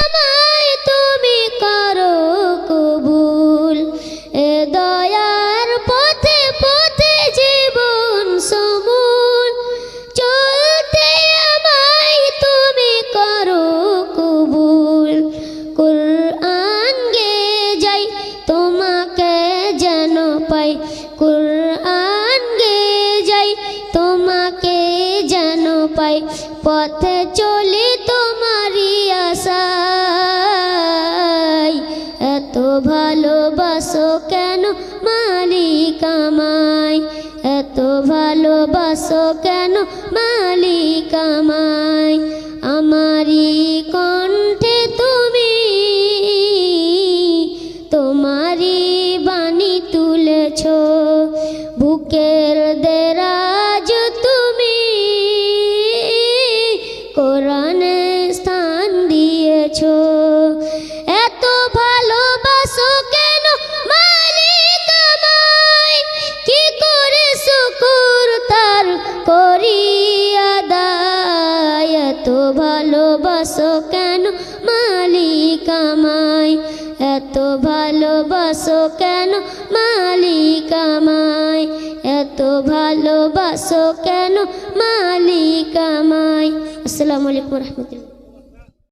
আমায় তুমি করো কবুল। এ দয়ার পথে পথে জীবন সমূল, চলতে আমায় তুমি করো কবুল। কুরআন গে যাই তোমাকে যেন পাই, কুরআন গে যাই তোমাকে যেন পাই, পথে চলি তোমারই আশায়। এত ভালোবাসো কেন মালিক আমায়, এত ভালোবাসো কেন মালিক আমায়। আমারই কণ্ঠে তুমি তোমারই বাণী তুলেছ, বুকের দেরাজ তুমি কোরআনে স্থান দিয়েছ। এত ভালোবাসো কেন মালিক আমায়, কি করে শুকর তার করি আদায়। এত ভালোবাসো কেন মালিক আমায়, এত ভালোবাসো কেন মালিক আমায়, এত ভালোবাসো কেন মালিক আমায়। আসসালামু আলাইকুম ওয়া রাহমাতুল্লাহ।